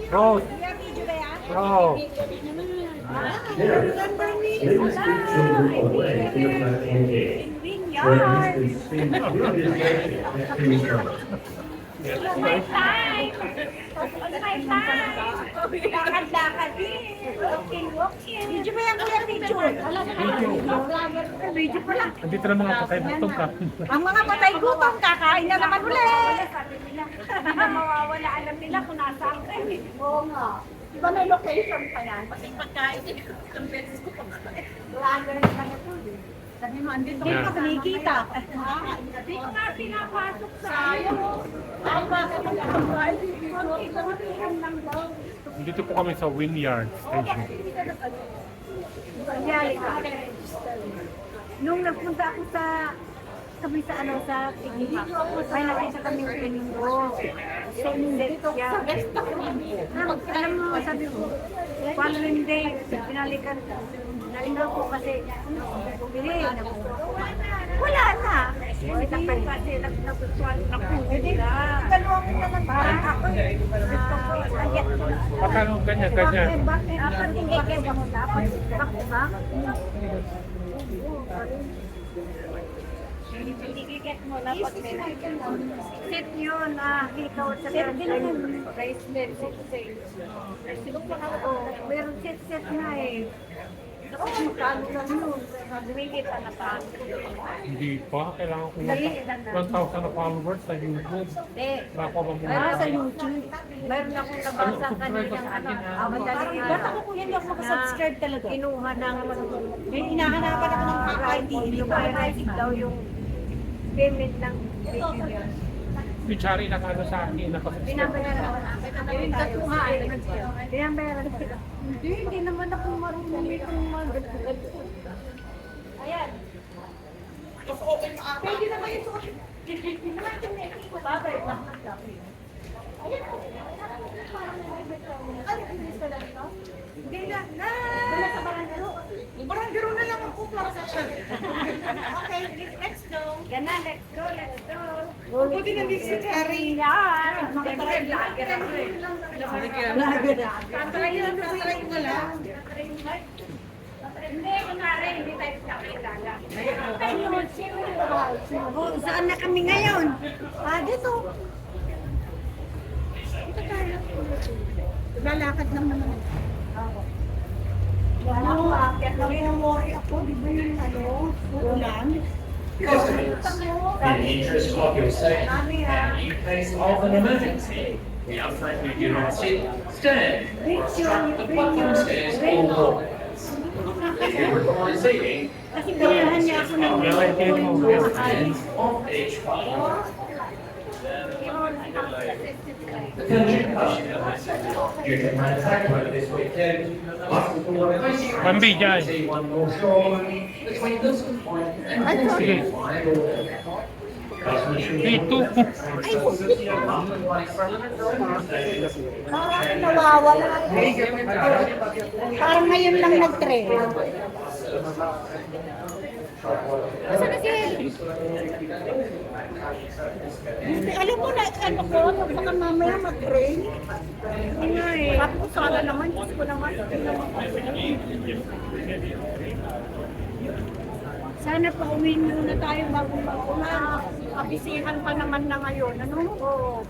Rose. Bro. Little street children away in the platform gate, where Mr. Speed will discuss at return. On my time! On my time! Lakad-lakad din! Walking! Video ba yan kuya? Video? Video pala. Nandito na mga patay butong ka. Ang mga patay gutom, kakain na naman ulit! Hindi na mawawala. Alam nila kung nasaan kayo. Oo nga. Iba may location pa yan. Pati pagkain. Ang beses ko pagkain. Wala na kami po. Sabi mo, andito ko Yeah. pa nakikita. Hindi ko nga pinapasok sa iyo. Ay, bakit ang kakain? Dito po kami sa Wynyard Station. Nangyari ka. Nung nagpunta ako sa kami sa ano sa Tigil, may nakita kami ng Piningo. Sunset siya. Alam mo, sabi ko, following day, pinalikan ko. Nalingaw ko kasi, bumili. Wala na. Kasi nagsusuan ako. Dalawang naman parang ako. Gusto ko ayat ko. Paano ganyan, ganyan? Bakit? Bakit mo dapat? Bakit? Igiget mo na pag set yun na ikaw sa bracelet. Meron set na eh. Magkano lang yun. Dumigit pa na pa. Hindi pa. Kailangan ko 1,000 na followers sa YouTube. Bako ba muna? Sa YouTube. Meron akong nabasa kanina madali. Ba't ako kuya hindi ako makasubscribe talaga? Kinuha ng hinahanapan ako ng ID. Lumayasig daw yung payment ng video. Si Chari nakano sa akin, nakasubscribe. Binabayaran ako. Yung tatuhan. Binabayaran sila. Hindi naman ako marunong itong mag-gagal. Ayan. Pwede naman yung suot. Hindi naman yung next ko. Babay. Ayan. Ano yung gusto lang ito? Hindi na. Wala sa barangaro. Barangaro na lang ako para sa siya. Okay, let's go. Yan na, let's go, let's go. Buti nandito si Carrie. Yan. Makatry lager ako eh. Lager. Tatry mo lang. Hindi, kunwari, hindi tayo kakilala. Saan na kami ngayon? Dito. Dito tayo. Lalakad lang naman. Ano, akit lang yung worry ako. Di ba yung ulan? In the interest of your safety and in case of an emergency, we ask that you do not sit, stand, or obstruct the platform stairs or walkways. If you require seating, Kasi kailangan niya ako ng hands off each platform. Attention customers. Due to an attack over this weekend, hospital replacing Pambigay. T1 North Shore between Lisbon Point and Sige. Customers should Dito. Parang nawawala. Parang ngayon lang nag-train. Asa na si Ellie? Alam mo na, ano ko, baka mamaya mag-train. Hindi nga eh. Tapos sana naman, Diyos ko naman. Sana pa uwi muna tayo bago mag-ulan. Kabisihan pa naman na ngayon. Ano? Oo.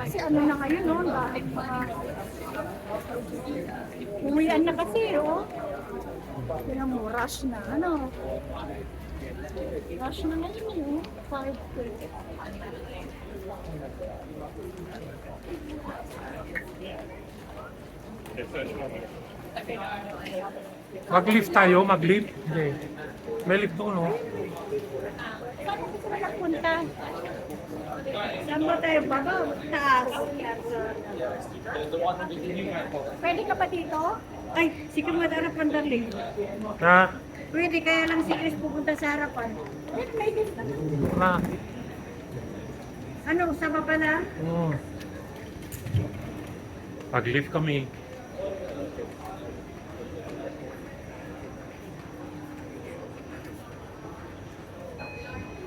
Kasi ano na ngayon, no? Dahil uwian na kasi, oh. Tingnan mo, rush na. Ano? Rush na ngayon, oh. 5:30. Mag-lift tayo, mag-lift. Hindi. May lift doon, no? Saan ko sila nagpunta? Saan ba tayo bago? Taas. Pwede ka pa dito? Ay, si Kamadara Pandaling. Na? Pwede, kaya lang si Chris pupunta sa harapan. May lift na. Na? Ano, sama pa na? Mag-lift kami.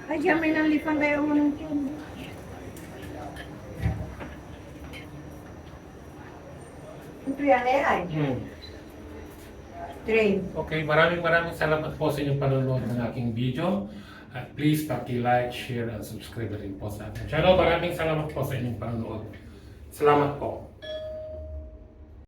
Ay, diyan may nalipang kayo ng Ito yan, AI. Train. Okay, maraming salamat po sa inyong panonood ng aking video. At please, paki-like, share, and subscribe rin po sa ating channel. Maraming salamat po sa inyong panonood. Salamat po.